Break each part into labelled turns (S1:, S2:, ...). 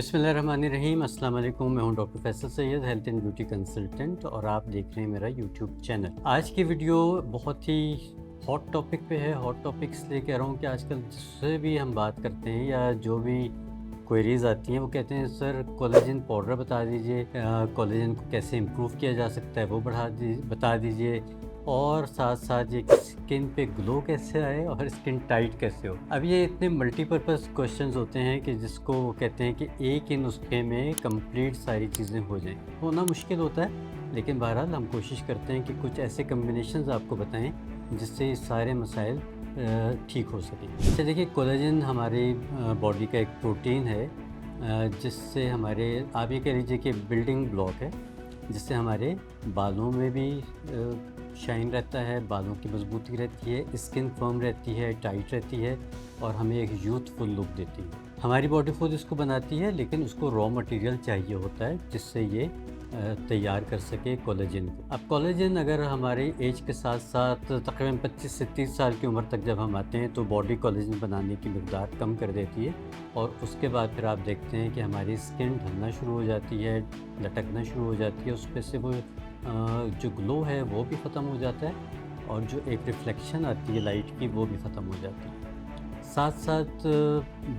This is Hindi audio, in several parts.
S1: बिस्मिल्लाहिर्रहमानिर्रहीम। अस्सलाम वालेकुम। मैं हूं doctor Faisal Syed, health and beauty consultant, और आप देख रहे हैं मेरा यूट्यूब चैनल। आज की वीडियो बहुत ही हॉट टॉपिक पे है। हॉट टॉपिक इसलिए कह रहा हूं कि आजकल जिससे भी हम बात करते हैं या जो भी क्वेरीज आती हैं वो कहते हैं सर कोलेजन पाउडर बता दीजिए, कोलेजन को कैसे इम्प्रूव किया जा सकता है वो बता दीजिए, और साथ साथ ये स्किन पे ग्लो कैसे आए और स्किन टाइट कैसे हो। अब ये इतने मल्टीपर्पज़ क्वेश्चंस होते हैं कि जिसको वो कहते हैं कि एक ही नुस्खे में कंप्लीट सारी चीज़ें हो जाएं। होना मुश्किल होता है, लेकिन बहरहाल हम कोशिश करते हैं कि कुछ ऐसे कम्बिनेशंस आपको बताएं जिससे ये सारे मसाइल ठीक हो सकें। अच्छा देखिए, कोलेजन हमारी बॉडी का एक प्रोटीन है जिससे हमारे, आप ये कह लीजिए कि बिल्डिंग ब्लॉक है, जिससे हमारे बालों में भी शाइन रहता है, बालों की मजबूती रहती है, स्किन फर्म रहती है, टाइट रहती है, और हमें एक यूथफुल लुक देती है। हमारी बॉडी खुद इसको बनाती है, लेकिन उसको रॉ मटेरियल चाहिए होता है जिससे ये तैयार कर सके कोलेजन को। अब कोलेजन अगर हमारे एज के साथ साथ तकरीबन 25 से 30 साल की उम्र तक जब हम आते हैं तो बॉडी कोलेजन बनाने की मकदार कम कर देती है, और उसके बाद फिर आप देखते हैं कि हमारी स्किन ढलना शुरू हो जाती है, लटकना शुरू हो जाती है, उस पर से वो जो ग्लो है वो भी ख़त्म हो जाता है, और जो एक रिफ्लेक्शन आती है लाइट की वो भी ख़त्म हो जाती है। साथ साथ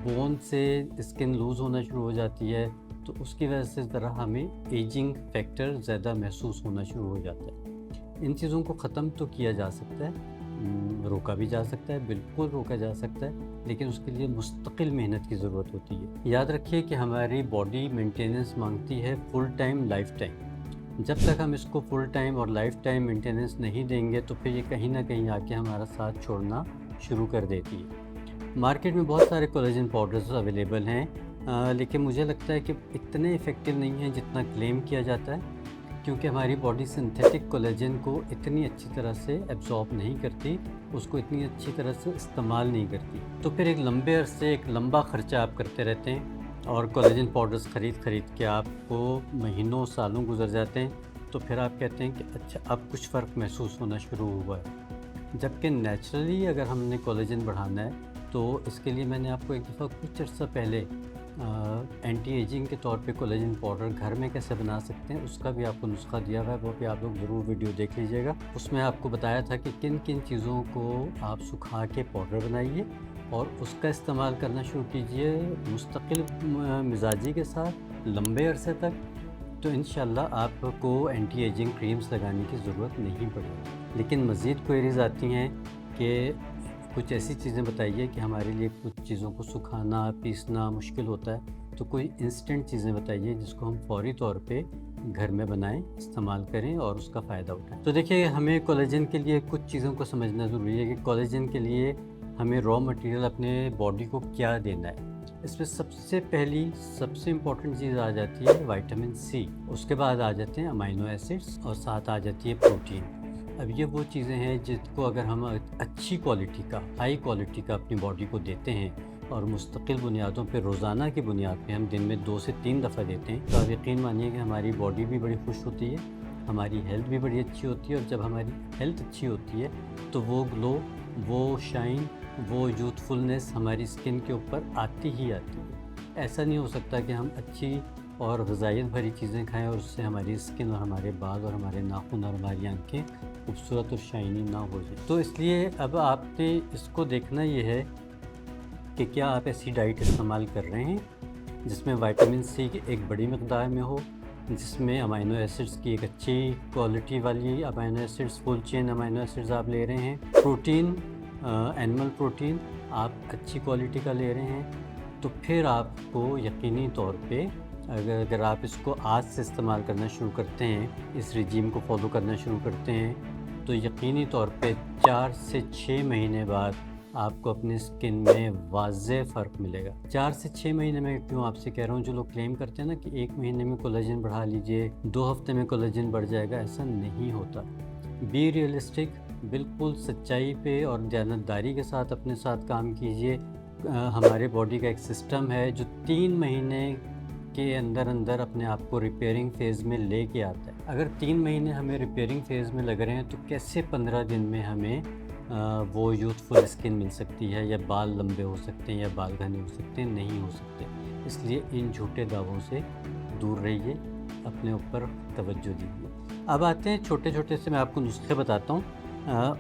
S1: बोन से स्किन लूज़ होना शुरू हो जाती है, तो उसकी वजह से ज़रा हमें एजिंग फैक्टर ज़्यादा महसूस होना शुरू हो जाता है। इन चीज़ों को ख़त्म तो किया जा सकता है, रोका भी जा सकता है, बिल्कुल रोका जा सकता है, लेकिन उसके लिए मुस्तकिल मेहनत की ज़रूरत होती है। याद रखिए कि हमारी बॉडी मेंटेनेंस मांगती है फुल टाइम, लाइफ टाइम। जब तक हम इसको फुल टाइम और लाइफ टाइम मेंटेनेंस नहीं देंगे तो फिर ये कहीं ना कहीं आके हमारा साथ छोड़ना शुरू कर देती है। मार्केट में बहुत सारे कोलेजन पाउडर्स अवेलेबल हैं, लेकिन मुझे लगता है कि इतने इफ़ेक्टिव नहीं हैं जितना क्लेम किया जाता है, क्योंकि हमारी बॉडी सिंथेटिक कोलेजन को इतनी अच्छी तरह से एब्जॉर्ब नहीं करती, उसको इतनी अच्छी तरह से इस्तेमाल नहीं करती। तो फिर एक लंबे अरसे एक लंबा ख़र्चा आप करते रहते हैं, और कोलेजन पाउडर्स ख़रीद के आपको महीनों सालों गुजर जाते हैं, तो फिर आप कहते हैं कि अच्छा अब कुछ फ़र्क महसूस होना शुरू हुआ है। जबकि नेचुरली अगर हमने कोलेजन बढ़ाना है तो इसके लिए मैंने आपको एक दफ़ा कुछ अर्सा पहले एंटी एजिंग के तौर पे कोलेजन पाउडर घर में कैसे बना सकते हैं उसका भी आपको नुस्खा दिया हुआ है, वो भी आप लोग ज़रूर वीडियो देख लीजिएगा। उसमें आपको बताया था कि किन किन चीज़ों को आप सुखा के पाउडर बनाइए और उसका इस्तेमाल करना शुरू कीजिए मुस्तकिल मिजाजी के साथ लंबे अरसे तक, तो इंशाल्लाह आपको एंटी एजिंग क्रीम्स लगाने की ज़रूरत नहीं पड़ेगी। लेकिन मज़ीद क्वेरीज़ आती हैं कि कुछ ऐसी चीज़ें बताइए कि हमारे लिए कुछ चीज़ों को सुखाना पीसना मुश्किल होता है, तो कोई इंस्टेंट चीज़ें बताइए जिसको हम फौरी तौर पे घर में बनाएं, इस्तेमाल करें और उसका फ़ायदा उठाएं। तो देखिए, हमें कोलेजन के लिए कुछ चीज़ों को समझना ज़रूरी है कि कोलेजन के लिए हमें रॉ मटेरियल अपने बॉडी को क्या देना है। इसमें सबसे पहली सबसे इम्पॉर्टेंट चीज़ आ जाती है विटामिन सी, उसके बाद आ जाते हैं अमाइनो एसिड्स, और साथ आ जाती है प्रोटीन। अब ये वो चीज़ें हैं जिसको अगर हम अच्छी क्वालिटी का, हाई क्वालिटी का अपनी बॉडी को देते हैं और मुस्तकिल बुनियादों पे, रोज़ाना की बुनियाद पे हम दिन में 2 से 3 दफ़ा देते हैं, तो आप यकीन मानिए कि हमारी बॉडी भी बड़ी खुश होती है, हमारी हेल्थ भी बड़ी अच्छी होती है, और जब हमारी हेल्थ अच्छी होती है तो वो ग्लो, वो शाइन, वो यूथफुलनेस हमारी स्किन के ऊपर आती ही आती है। ऐसा नहीं हो सकता कि हम अच्छी और ग़िज़ाइयत भरी चीज़ें खाएं और उससे हमारी स्किन और हमारे बाल और हमारे नाखून और हमारी आंखें खूबसूरत और शाइनी ना हो जाए। तो इसलिए अब आपने इसको देखना ये है कि क्या आप ऐसी डाइट इस्तेमाल कर रहे हैं जिसमें विटामिन सी की एक बड़ी मकदार में हो, जिसमें अमाइनो एसिड्स की एक अच्छी क्वालिटी वाली amino acids, full chain amino acids आप ले रहे हैं, प्रोटीन, एनिमल प्रोटीन आप अच्छी क्वालिटी का ले रहे हैं, तो फिर आपको यकीनी तौर पे अगर आप इसको आज से इस्तेमाल करना शुरू करते हैं, इस रिजीम को फॉलो करना शुरू करते हैं, तो यकीनी तौर पे 4 से 6 महीने बाद आपको अपनी स्किन में वाज़ेह फ़र्क मिलेगा। 4 से 6 महीने में क्यों आपसे कह रहा हूँ, जो लोग क्लेम करते हैं ना कि 1 महीने में कोलेजन बढ़ा लीजिए, 2 हफ्ते में कोलेजन बढ़ जाएगा, ऐसा नहीं होता। बी रियलिस्टिक, बिल्कुल सच्चाई पे और दयानतदारी के साथ अपने साथ काम कीजिए। हमारे बॉडी का एक सिस्टम है जो 3 महीने के अंदर अंदर अपने आप को रिपेयरिंग फ़ेज़ में लेके आता है। अगर 3 महीने हमें रिपेयरिंग फ़ेज़ में लग रहे हैं तो कैसे 15 दिन में हमें वो यूथफुल स्किन मिल सकती है, या बाल लंबे हो सकते हैं, या बाल घने हो सकते हैं? नहीं हो सकते। इसलिए इन झूठे दावों से दूर रहिए, अपने ऊपर तवज्जो दीजिए। अब आते हैं छोटे छोटे से मैं आपको नुस्खे बताता हूँ।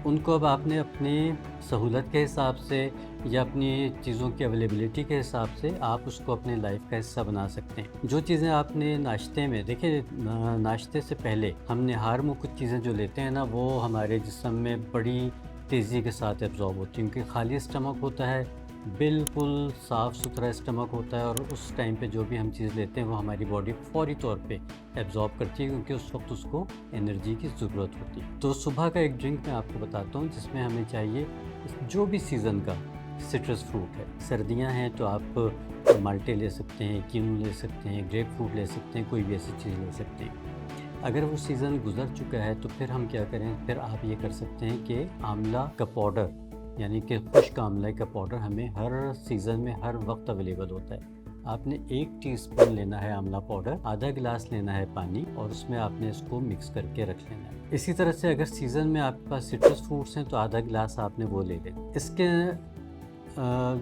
S1: उनको अब आपने अपनी सहूलत के हिसाब से या अपनी चीज़ों की अवेलेबिलिटी के हिसाब से आप उसको अपनी लाइफ का हिस्सा बना सकते हैं। जो चीज़ें आपने नाश्ते में देखिए, नाश्ते से पहले हम नहार में कुछ चीज़ें जो लेते हैं ना, वो हमारे जिस्म में बड़ी तेज़ी के साथ एब्जॉर्ब होती हैं, क्योंकि खाली स्टमक होता है, बिल्कुल साफ़ सुथरा स्टमक होता है, और उस टाइम पे जो भी हम चीज़ लेते हैं वो हमारी बॉडी फौरी तौर पे एब्जॉर्ब करती है, क्योंकि उस वक्त उसको एनर्जी की ज़रूरत होती है। तो सुबह का एक ड्रिंक मैं आपको बताता हूँ जिसमें हमें चाहिए जो भी सीज़न का सिट्रस फ्रूट है। सर्दियाँ हैं तो आप माल्टे ले सकते हैं, कीनू ले सकते हैं, ग्रेप फ्रूट ले सकते हैं, कोई भी ऐसी चीज़ ले सकते हैं। अगर वो सीज़न गुज़र चुका है तो फिर हम क्या करें, फिर आप ये कर सकते हैं कि आंवला का पाउडर, यानी कि खुश्क आंवला का पाउडर हमें हर सीज़न में हर वक्त अवेलेबल होता है। आपने 1 टीस्पून लेना है आंवला पाउडर, आधा गिलास लेना है पानी, और उसमें आपने इसको मिक्स करके रख लेना है। इसी तरह से अगर सीज़न में आपके पास सिट्रस फ्रूट्स हैं तो आधा गिलास आपने वो ले लेना। इसके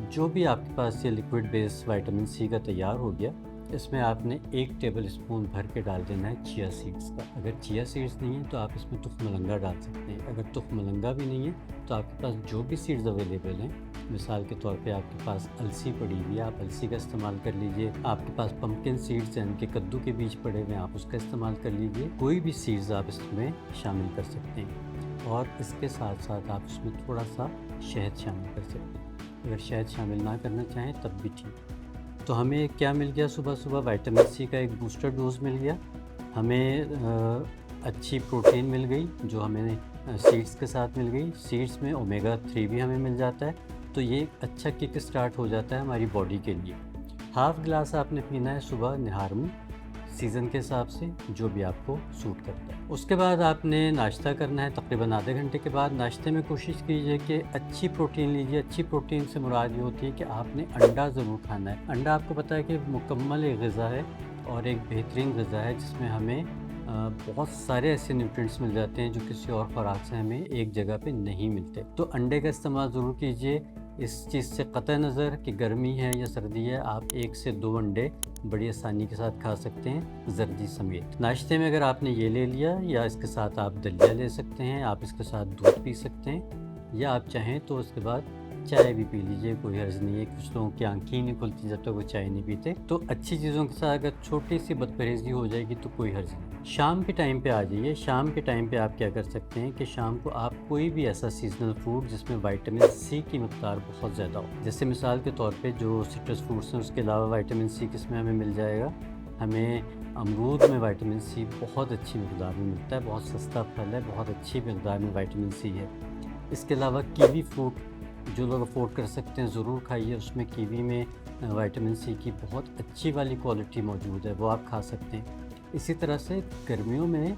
S1: जो भी आपके पास ये लिक्विड बेस विटामिन सी का तैयार हो गया, इसमें आपने 1 टेबल स्पून भर के डाल देना है चिया सीड्स का। अगर चिया सीड्स नहीं है तो आप इसमें तुख मलंगा डाल सकते हैं। अगर तुख मलंगा भी नहीं है तो आपके पास जो भी सीड्स अवेलेबल हैं, मिसाल के तौर पे आपके पास अलसी पड़ी हुई है, आप अलसी का इस्तेमाल कर लीजिए। आपके पास पम्पकिन सीड्स हैं, उनके कद्दू के बीज पड़े हुए हैं, आप उसका इस्तेमाल कर लीजिए। कोई भी सीड्स आप इसमें शामिल कर सकते हैं, और इसके साथ साथ आप इसमें थोड़ा सा शहद शामिल कर सकते हैं। अगर शहद शामिल ना करना चाहें तब भी ठीक। तो हमें क्या मिल गया, सुबह सुबह विटामिन सी का एक बूस्टर डोज मिल गया, हमें अच्छी प्रोटीन मिल गई जो हमें सीड्स के साथ मिल गई। सीड्स में ओमेगा 3 भी हमें मिल जाता है, तो ये अच्छा किक स्टार्ट हो जाता है हमारी बॉडी के लिए। हाफ़ गिलास आपने पीना है सुबह निहार में, सीज़न के हिसाब से जो भी आपको सूट करता है। उसके बाद आपने नाश्ता करना है, तकरीबन आधे घंटे के बाद। नाश्ते में कोशिश कीजिए कि अच्छी प्रोटीन लीजिए। अच्छी प्रोटीन से मुराद ये होती है कि आपने अंडा ज़रूर खाना है। अंडा आपको पता है कि मुकम्मल एक ग़िज़ा है और एक बेहतरीन ग़िज़ा है, जिसमें हमें बहुत सारे ऐसे न्यूट्रिएंट्स मिल जाते हैं जो किसी और ख़ुराक से हमें एक जगह पे नहीं मिलते। तो अंडे का इस्तेमाल ज़रूर कीजिए। इस चीज़ से क़तई नज़र कि गर्मी है या सर्दी है, आप 1 से 2 अंडे बड़ी आसानी के साथ खा सकते हैं, जर्दी समेत। नाश्ते में अगर आपने ये ले लिया, या इसके साथ आप दलिया ले सकते हैं, आप इसके साथ दूध पी सकते हैं, या आप चाहें तो उसके बाद चाय भी पी लीजिए, कोई हर्ज नहीं है। कुछ लोगों की आंखें ही नहीं खुलती जब तक वो चाय नहीं पीते। तो अच्छी चीज़ों के साथ अगर छोटी सी बदपरहेज़ी हो जाएगी तो कोई हर्ज नहीं। शाम के टाइम पे आ जाइए। शाम के टाइम पे आप क्या कर सकते हैं कि शाम को आप कोई भी ऐसा सीजनल फ्रूट जिसमें विटामिन सी की मकदार बहुत ज़्यादा हो, जैसे मिसाल के तौर पे जो सिट्रस फ्रूट्स हैं उसके अलावा विटामिन सी किसमें हमें मिल जाएगा, हमें अमरूद में विटामिन सी बहुत अच्छी मकदार में मिलता है, बहुत सस्ता फल है, बहुत अच्छी मकदार में विटामिन सी है। इसके अलावा कीवी फ्रूट जो लोग अफोर्ड कर सकते हैं ज़रूर खाइए, उसमें कीवी में विटामिन सी की बहुत अच्छी वाली क्वालिटी मौजूद है, वो आप खा सकते हैं। इसी तरह से गर्मियों में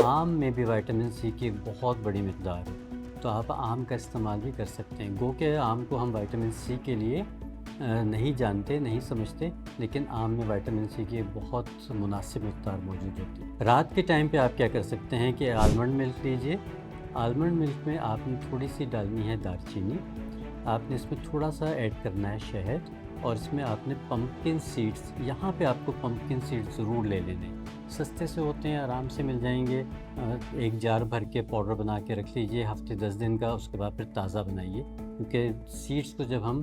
S1: आम में भी विटामिन सी की एक बहुत बड़ी मकदार है, तो आप आम का इस्तेमाल भी कर सकते हैं। गो के आम को हम विटामिन सी के लिए नहीं जानते, नहीं समझते, लेकिन आम में विटामिन सी की एक बहुत मुनासिब मकदार मौजूद होती है। रात के टाइम पे आप क्या कर सकते हैं कि आलमंड मिल्क लीजिए। आलमंड मिल्क में आपने थोड़ी सी डालनी है दालचीनी, आपने इसमें थोड़ा सा ऐड करना है शहद, और इसमें आपने पम्पकिन सीड्स, यहाँ पे आपको पम्पकिन सीड्स ज़रूर ले लेने, सस्ते से होते हैं, आराम से मिल जाएंगे। एक जार भर के पाउडर बना के रख लीजिए हफ्ते 10 दिन का, उसके बाद फिर ताज़ा बनाइए, क्योंकि सीड्स को जब हम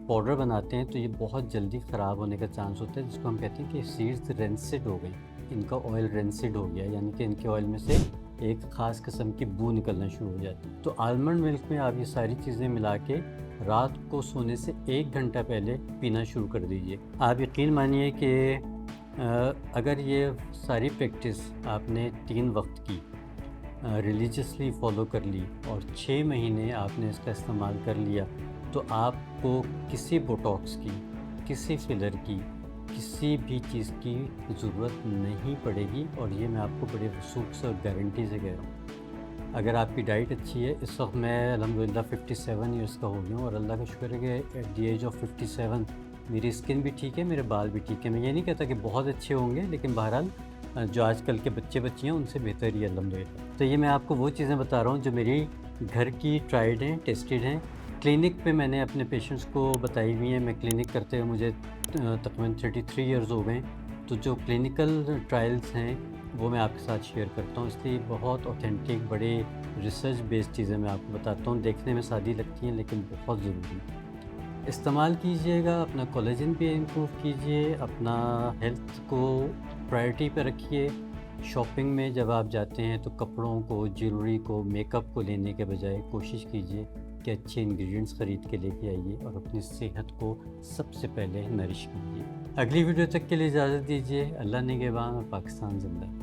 S1: पाउडर बनाते हैं तो ये बहुत जल्दी ख़राब होने का चांस होता है, जिसको हम कहते हैं कि सीड्स रेंसिड हो गई, इनका ऑयल रेंसिड हो गया, यानी कि इनके ऑयल में से एक ख़ास किस्म की बू निकलना शुरू हो जाती है। तो आलमंड मिल्क में आप ये सारी चीज़ें मिला के रात को सोने से 1 घंटा पहले पीना शुरू कर दीजिए। आप यकीन मानिए कि अगर ये सारी प्रैक्टिस आपने 3 वक्त की रिलीजियसली फॉलो कर ली और 6 महीने आपने इसका इस्तेमाल कर लिया, तो आपको किसी बोटॉक्स की, किसी फिलर की, किसी भी चीज़ की ज़रूरत नहीं पड़ेगी। और ये मैं आपको बड़े वसूख से और गारंटी से कह रहा हूँ। अगर आपकी डाइट अच्छी है, इस वक्त मैं अल्हम्दुलिल्लाह 57 ईयर्स का हो गया हूँ, और अल्लाह का शुक्र है कि एट द एज ऑफ 57 मेरी स्किन भी ठीक है, मेरे बाल भी ठीक है। मैं ये नहीं कहता कि बहुत अच्छे होंगे, लेकिन बहरहाल जो आजकल के बच्चियाँ उनसे बेहतर ही है अल्हम्दुलिल्लाह। तो ये मैं आपको वो चीज़ें बता रहा हूँ जो मेरी घर की ट्राइड हैं, टेस्टेड हैं, क्लिनिक पे मैंने अपने पेशेंट्स को बताई हुई हैं। मैं क्लिनिक करते हुए मुझे तकरीबन 33 इयर्स हो गए। तो जो क्लिनिकल ट्रायल्स हैं वो मैं आपके साथ शेयर करता हूँ, इसलिए बहुत ऑथेंटिक बड़े रिसर्च बेस्ड चीज़ें मैं आपको बताता हूँ। देखने में सादी लगती हैं लेकिन बहुत ज़रूरी। इस्तेमाल कीजिएगा, अपना कोलेजन भी इम्प्रूव कीजिए, अपना हेल्थ को प्रायोरिटी पे रखिए। शॉपिंग में जब आप जाते हैं तो कपड़ों को, ज्वेलरी को, मेकअप को लेने के बजाय कोशिश कीजिए कि अच्छे इंग्रेडिएंट्स ख़रीद के लेके आइए और अपनी सेहत को सबसे पहले नरिश कीजिए। अगली वीडियो तक के लिए इजाज़त दीजिए। अल्लाह निगहबान और पाकिस्तान ज़िंदा।